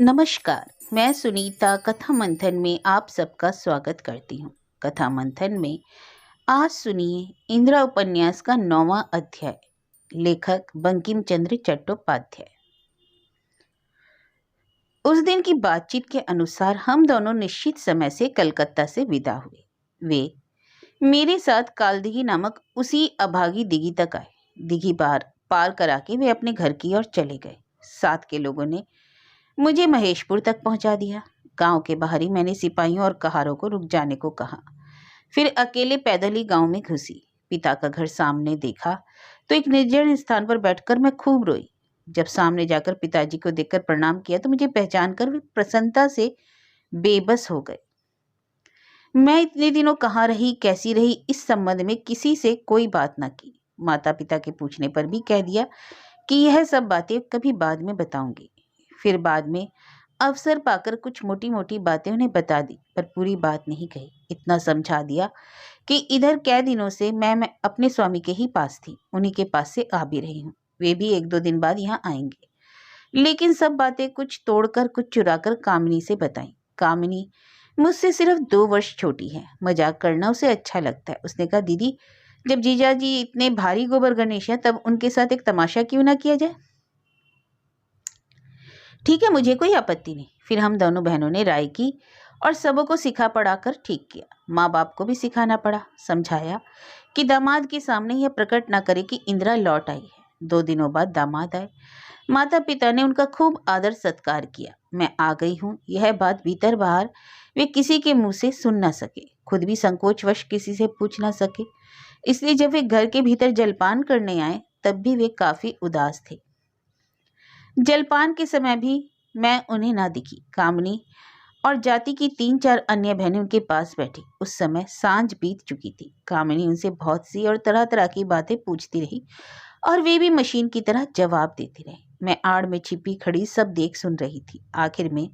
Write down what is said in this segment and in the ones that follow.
नमस्कार। मैं सुनीता कथा मंथन में आप सबका स्वागत करती हूँ। कथा मंथन में आज सुनिए इंदिरा उपन्यास का 9वां अध्याय। लेखक बंकिम चंद्र चट्टोपाध्याय। उस दिन की बातचीत के अनुसार हम दोनों निश्चित समय से कलकत्ता से विदा हुए। वे मेरे साथ कालदिघी नामक उसी अभागी दिघी तक आए। दिघी पार करा के वे अपने घर की ओर चले गए। साथ के लोगों ने मुझे महेशपुर तक पहुंचा दिया। गांव के बाहर ही मैंने सिपाहियों और कहारों को रुक जाने को कहा। फिर अकेले पैदल ही गांव में घुसी। पिता का घर सामने देखा तो एक निर्जन स्थान पर बैठकर मैं खूब रोई। जब सामने जाकर पिताजी को देखकर प्रणाम किया तो मुझे पहचान कर वे प्रसन्नता से बेबस हो गए। मैं इतने दिनों कहाँ रही, कैसी रही, इस संबंध में किसी से कोई बात ना की। माता पिता के पूछने पर भी कह दिया कि यह सब बातें कभी बाद में बताऊंगी। फिर बाद में अवसर पाकर कुछ मोटी मोटी बातें उन्हें बता दी, पर पूरी बात नहीं कही। इतना समझा दिया कि इधर कै दिनों से मैं अपने स्वामी के ही पास थी, उन्हीं के पास से आ भी रही हूँ। वे भी 1-2 दिन बाद यहाँ आएंगे। लेकिन सब बातें कुछ तोड़कर कुछ चुराकर कामिनी से बताई। कामिनी मुझसे सिर्फ 2 वर्ष छोटी है। मजाक करना उसे अच्छा लगता है। उसने कहा, दीदी जब जीजा जी इतने भारी गोबर गणेश हैं तब उनके साथ एक तमाशा क्यों ना किया जाए। ठीक है, मुझे कोई आपत्ति नहीं। फिर हम दोनों बहनों ने राय की और सबों को सिखा पढ़ाकर ठीक किया। माँ बाप को भी सिखाना पड़ा। समझाया कि दामाद के सामने यह प्रकट ना करे कि इंदिरा लौट आई है। 2 दिनों बाद दामाद आए। माता पिता ने उनका खूब आदर सत्कार किया। मैं आ गई हूँ यह बात भीतर बाहर वे किसी के मुंह से सुन ना सके, खुद भी संकोचवश किसी से पूछ ना सके। इसलिए जब वे घर के भीतर जलपान करने आए तब भी वे काफी उदास थे। जलपान के समय भी मैं उन्हें ना दिखी। कामनी और जाति की 3-4 अन्य बहनें उनके पास बैठी। उस समय सांझ बीत चुकी थी। कामिनी उनसे बहुत सी और तरह तरह की बातें पूछती रही और वे भी मशीन की तरह जवाब देती रही। मैं आड़ में छिपी खड़ी सब देख सुन रही थी। आखिर में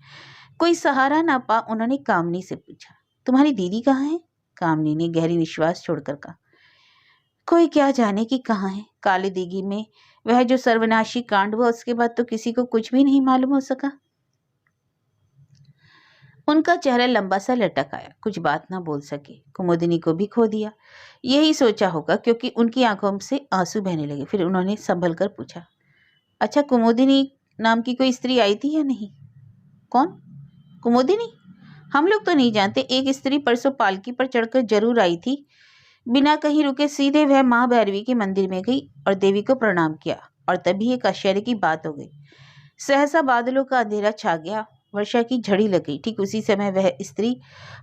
कोई सहारा ना पा उन्होंने कामनी से पूछा, तुम्हारी दीदी कहाँ है। कामनी ने गहरी निश्वास छोड़कर कहा, कोई क्या जाने कि कहाँ है। काली दिघी में वह जो सर्वनाशी कांड हुआ उसके बाद तो किसी को कुछ भी नहीं मालूम हो सका। उनका चेहरा लंबा सा लटक आया, कुछ बात ना बोल सके। कुमुदिनी को भी खो दिया, यही सोचा होगा, क्योंकि उनकी आंखों से आंसू बहने लगे। फिर उन्होंने संभल कर पूछा, अच्छा कुमुदिनी नाम की कोई स्त्री आई थी या नहीं। कौन? कुमुदिनी? हम लोग तो नहीं जानते। एक स्त्री परसों पालकी पर चढ़कर जरूर आई थी। बिना कहीं रुके सीधे वह माँ भैरवी के मंदिर में गई और देवी को प्रणाम किया, और तभी एक आश्चर्य की बात हो गई। सहसा बादलों का अंधेरा छा गया, वर्षा की झड़ी लग गई। ठीक उसी समय वह स्त्री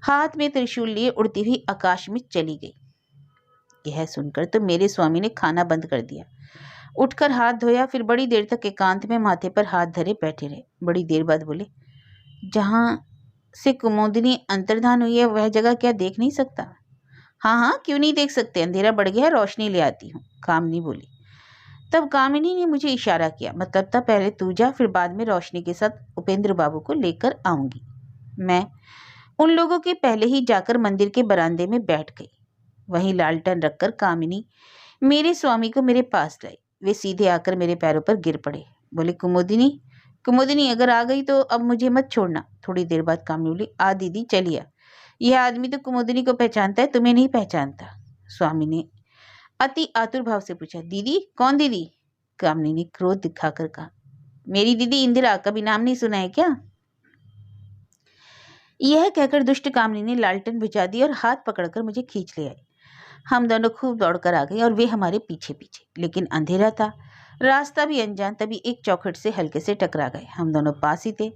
हाथ में त्रिशूल लिए उड़ती हुई आकाश में चली गई। यह सुनकर तो मेरे स्वामी ने खाना बंद कर दिया, उठकर हाथ धोया, फिर बड़ी देर तक एकांत में माथे पर हाथ धरे बैठे रहे। बड़ी देर बाद बोले, जहां से कुमुदिनी अंतर्धान हुई है वह जगह क्या देख नहीं सकता। हाँ हाँ, क्यों नहीं देख सकते, अंधेरा बढ़ गया, रोशनी ले आती हूँ, कामनी बोली। तब कामिनी ने मुझे इशारा किया, मतलब था पहले तू जा, फिर बाद में रोशनी के साथ उपेंद्र बाबू को लेकर आऊंगी। मैं उन लोगों के पहले ही जाकर मंदिर के बरामदे में बैठ गई। वहीं लालटेन रखकर कामिनी मेरे स्वामी को मेरे पास लाई। वे सीधे आकर मेरे पैरों पर गिर पड़े। बोले, कुमुदिनी कुमुदिनी अगर आ गई तो अब मुझे मत छोड़ना। थोड़ी देर बाद कामिनी बोली, आ दीदी चलिए। यह आदमी तो कुमुदिनी को पहचानता है, तुम्हें नहीं पहचानता। स्वामी ने अति आतुर भाव से पूछा, दीदी? कौन दीदी? कामिनी ने क्रोध दिखाकर कहा, मेरी दीदी इंदिरा, कभी नाम नहीं सुना है क्या। यह कहकर दुष्ट कामिनी ने लालटेन बुझा दी और हाथ पकड़कर मुझे खींच ले आई। हम दोनों खूब दौड़कर आ गए और वे हमारे पीछे पीछे, लेकिन अंधेरा था, रास्ता भी अनजान। तभी एक चौखट से हल्के से टकरा गए। हम दोनों पास ही थे।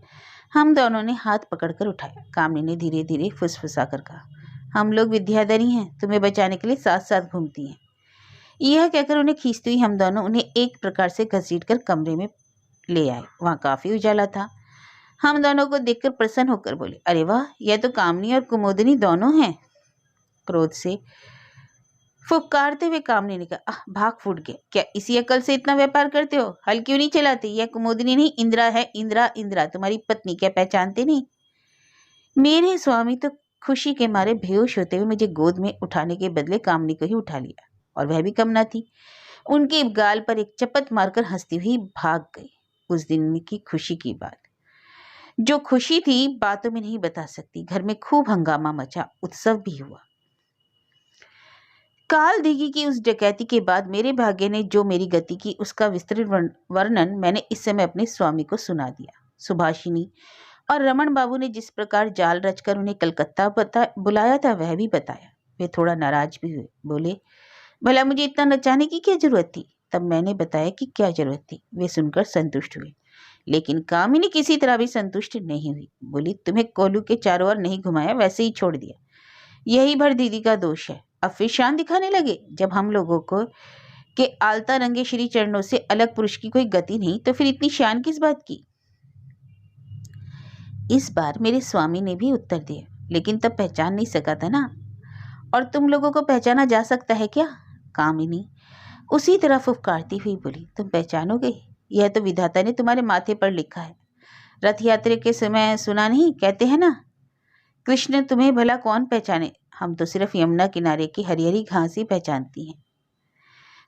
हम दोनों ने हाथ पकड़कर उठाया। कामिनी ने धीरे धीरे फुसफुसा कर कहा, हम लोग विद्याधरी हैं, तुम्हें बचाने के लिए साथ साथ घूमती हैं। यह कहकर उन्हें खींचती हुई हम दोनों उन्हें एक प्रकार से घसीटकर कमरे में ले आए। वहां काफी उजाला था। हम दोनों को देखकर प्रसन्न होकर बोले, अरे वाह, यह तो कामिनी और कुमुदिनी दोनों हैं। क्रोध से फुफकारते हुए कामिनी ने कहा, भाग फूट गया, क्या इसी अकल से इतना व्यापार करते हो। हल क्यों नहीं चलाते। यह कुमुदिनी नहीं, इंदिरा है। इंदिरा, इंदिरा तुम्हारी पत्नी, क्या पहचानते नहीं। मेरे स्वामी तो खुशी के मारे बेहोश होते हुए मुझे गोद में उठाने के बदले कामिनी को ही उठा लिया, और वह भी कम न थी। उनके गाल पर एक चपत मारकर हंसती हुई भाग गई। उस दिन की खुशी की बात। जो खुशी थी बातों में नहीं बता सकती। घर में खूब हंगामा मचा, उत्सव भी हुआ। काल दिघी की उस डकैती के बाद मेरे भाग्य ने जो मेरी गति की उसका विस्तृत वर्णन मैंने इस समय अपने स्वामी को सुना दिया। सुभाषिनी और रमन बाबू ने जिस प्रकार जाल रचकर उन्हें कलकत्ता बुलाया था वह भी बताया। वे थोड़ा नाराज भी हुए, बोले भला मुझे इतना नचाने की क्या जरूरत थी। तब मैंने बताया कि क्या जरूरत थी। वे सुनकर संतुष्ट हुए, लेकिन कामिनी किसी तरह भी संतुष्ट नहीं हुई। बोली तुम्हें कोलू के चारों ओर नहीं घुमाया, वैसे ही छोड़ दिया। यही भर दीदी का दोष है। अब फिर शान दिखाने लगे। जब हम लोगों को के आलता रंगे श्री चरणों से अलग पुरुष की कोई गति नहीं तो फिर इतनी शान किस बात की। इस बार मेरे स्वामी ने भी उत्तर दिया, लेकिन तब पहचान नहीं सका था ना, और तुम लोगों को पहचाना जा सकता है क्या। कामिनी उसी तरह फुफकारती हुई बोली, तुम पहचानोगे, यह तो विधाता ने तुम्हारे माथे पर लिखा है। रथ यात्रा के समय सुना नहीं, कहते हैं ना, कृष्ण तुम्हें भला कौन पहचाने, हम तो सिर्फ यमुना किनारे की हरी हरी घास ही पहचानती हैं।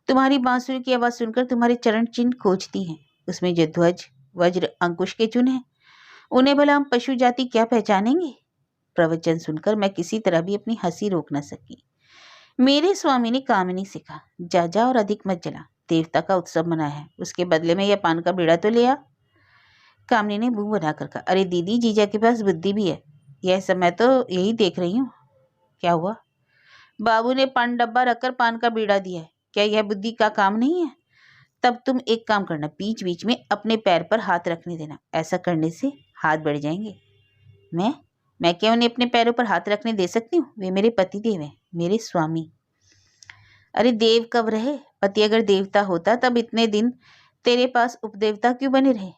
तुम्हारी बांसुरी की आवाज सुनकर तुम्हारे चरण चिन्ह खोजती हैं, उसमें जो ध्वज वज्र अंकुश के चुन हैं, उन्हें भला हम पशु जाति क्या पहचानेंगे। प्रवचन सुनकर मैं किसी तरह भी अपनी हंसी रोक न सकी। मेरे स्वामी ने कामिनी से कहा, जा जा और अधिक मत जला, देवता का उत्सव मनाया है, उसके बदले में यह पान का बीड़ा तो ले आ। कामिनी ने मुंह बनाकर कहा, अरे दीदी, जीजा के पास बुद्धि भी है, यह सब मैं तो यही देख रही हूँ। क्या हुआ। बाबू ने पान डब्बा रखकर पान का बीड़ा दिया है, क्या यह बुद्धि का काम नहीं है। तब तुम एक काम करना, बीच बीच में अपने पैर पर हाथ रखने देना, ऐसा करने से हाथ बढ़ जाएंगे। मैं क्या उन्हें अपने पैरों पर हाथ रखने दे सकती हूँ, वे मेरे पति देव हैं, मेरे स्वामी। अरे देव कब रहे, पति अगर देवता होता तब इतने दिन तेरे पास उपदेवता क्यों बने रहे।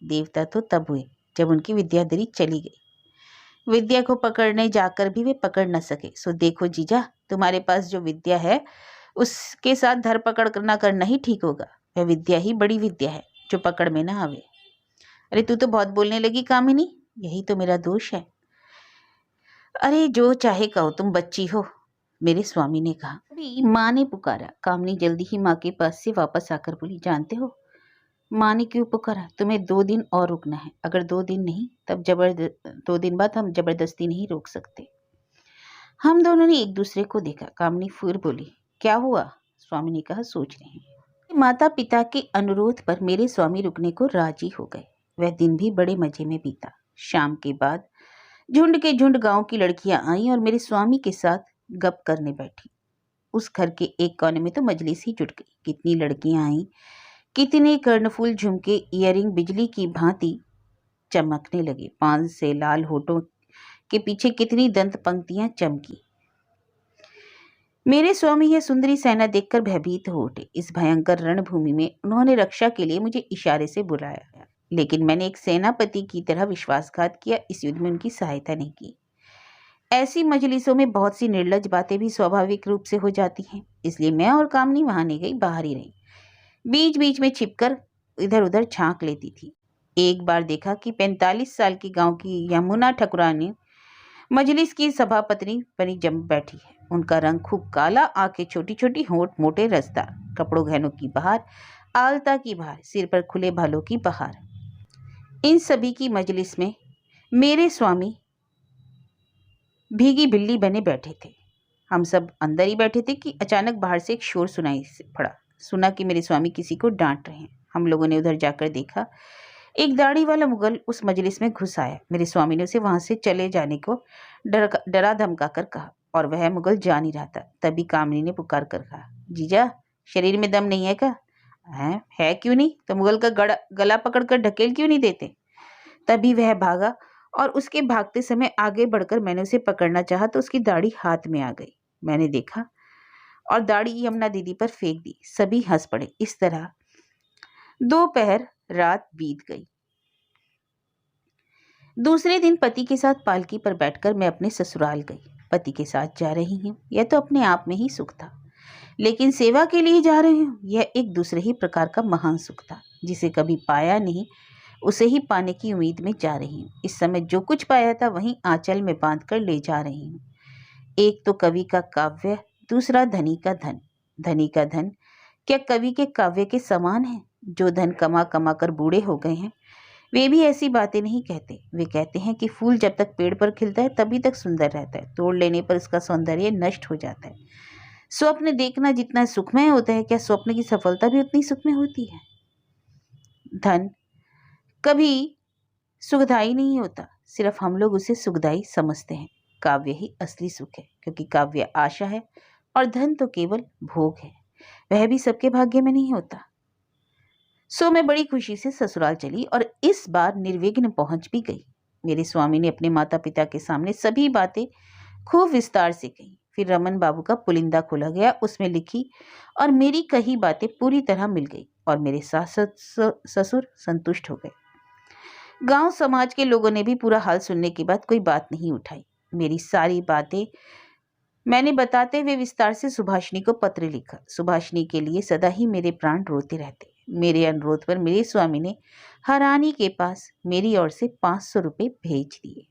देवता तो तब हुए जब उनकी विद्याधरी चली गई, विद्या को पकड़ने जाकर भी वे पकड़ न सके। सो देखो जीजा, तुम्हारे पास जो विद्या है उसके साथ धर पकड़ करना करना ही ठीक होगा। वह विद्या ही बड़ी विद्या है जो पकड़ में ना आवे। अरे तू तो बहुत बोलने लगी कामिनी, यही तो मेरा दोष है। अरे जो चाहे कहो, तुम बच्ची हो, मेरे स्वामी ने कहा। अभी माँ ने पुकारा। कामिनी जल्दी ही माँ के पास से वापस आकर बोली, जानते हो माँ ने क्यों पुकारा, तुम्हें 2 दिन और रुकना है, अगर 2 दिन नहीं तब 2 दिन बाद हम जबरदस्ती नहीं रोक सकते। हम दोनों ने एक दूसरे को देखा। कामिनी फिर बोली, क्या हुआ। स्वामी ने कहा, सोच रहे हैं। माता पिता के अनुरोध पर मेरे स्वामी रुकने को राजी हो गए। वह दिन भी बड़े मजे में बीता। शाम के बाद झुंड के झुंड गांव की लड़कियां आईं और मेरे स्वामी के साथ गप करने बैठी। उस घर के एक कोने में तो मजलिस ही जुट गई। कितनी लड़कियां आईं, कितने कर्णफूल झुमके इयरिंग बिजली की भांति चमकने लगे। पान से लाल होठों के पीछे कितनी दंत पंक्तियां चमकी। मेरे स्वामी यह सुंदरी सेना देखकर भयभीत हो उठे। इस भयंकर रणभूमि में उन्होंने रक्षा के लिए मुझे इशारे से बुलाया, लेकिन मैंने एक सेनापति की तरह विश्वासघात किया, इस युद्ध में उनकी सहायता नहीं की। ऐसी मजलिसों में बहुत सी निर्लज बातें भी स्वाभाविक रूप से हो जाती हैं, इसलिए मैं और कामिनी वहां नहीं गई, बाहर ही रही। बीच बीच में छिपकर इधर उधर झांक लेती थी। एक बार देखा कि 45 साल की गांव की यमुना ठकुरानी मजलिस की सभापति बनी जम बैठी है। उनका रंग खूब काला, आंखें छोटी छोटी, होंठ मोटे रसदार, कपड़ों गहनों की बहार, आलता की बहार, सिर पर खुले बालों की बहार। इन सभी की मजलिस में मेरे स्वामी भीगी बिल्ली बने बैठे थे। हम सब अंदर ही बैठे थे कि अचानक बाहर से एक शोर सुनाई पड़ा। सुना कि मेरे स्वामी किसी को डांट रहे हैं। हम लोगों ने उधर जाकर देखा, एक दाढ़ी वाला मुगल उस मजलिस में घुस आया। मेरे स्वामी ने उसे वहां से चले जाने को डरा धमका कर कहा, और वह मुगल जा नहीं रहा था। तभी कामिनी ने पुकार कर कहा, जीजा, शरीर में दम नहीं है क्या। है क्यों नहीं, तो मुगल का गला पकड़ कर ढकेल क्यों नहीं देते। तभी वह भागा, और उसके भागते समय आगे बढ़कर मैंने उसे पकड़ना चाहा तो उसकी दाढ़ी हाथ में आ गई। मैंने देखा और दाढ़ी यमुना दीदी पर फेंक दी। सभी हंस पड़े। इस तरह दोपहर रात बीत गई। दूसरे दिन पति के साथ पालकी पर बैठकर मैं अपने ससुराल गई। पति के साथ जा रही हूँ, यह तो अपने आप में ही सुख था, लेकिन सेवा के लिए जा रही हूँ, यह एक दूसरे ही प्रकार का महान सुख था, जिसे कभी पाया नहीं, उसे ही पाने की उम्मीद में जा रही हूँ। इस समय जो कुछ पाया था वहीं आंचल में बांध कर ले जा रही हूँ। एक तो कवि का काव्य, दूसरा धनी का धन। धनी का धन क्या कवि के काव्य के समान है, जो धन कमा कमा कर बूढ़े हो गए हैं। वे भी ऐसी बातें नहीं कहते। वे कहते हैं कि फूल जब तक पेड़ पर खिलता है तभी तक सुंदर रहता है, तोड़ लेने पर उसका सौंदर्य नष्ट हो जाता है। स्वप्न देखना जितना सुखमय होता है, क्या स्वप्न की सफलता भी उतनी सुखमय होती है? धन कभी सुखदाई नहीं होता, सिर्फ हम लोग उसे सुखदाई समझते हैं। काव्य ही असली सुख है, क्योंकि काव्य आशा है और धन तो केवल भोग है, वह भी सबके भाग्य में नहीं होता। सो मैं बड़ी खुशी से ससुराल चली और इस बार निर्विघ्न पहुंच भी गई। मेरे स्वामी ने अपने माता पिता के सामने सभी बातें खूब विस्तार से कही। फिर रमन बाबू का पुलिंदा खोला गया, उसमें लिखी और मेरी कही बातें पूरी तरह मिल गई और मेरे सास ससुर संतुष्ट हो गए। गांव समाज के लोगों ने भी पूरा हाल सुनने के बाद कोई बात नहीं उठाई। मेरी सारी बातें मैंने बताते हुए विस्तार से सुभाषिनी को पत्र लिखा। सुभाषिनी के लिए सदा ही मेरे प्राण रोते रहते। मेरे अनुरोध पर मेरे स्वामी ने हरानी के पास मेरी ओर से 500 रुपये भेज दिए।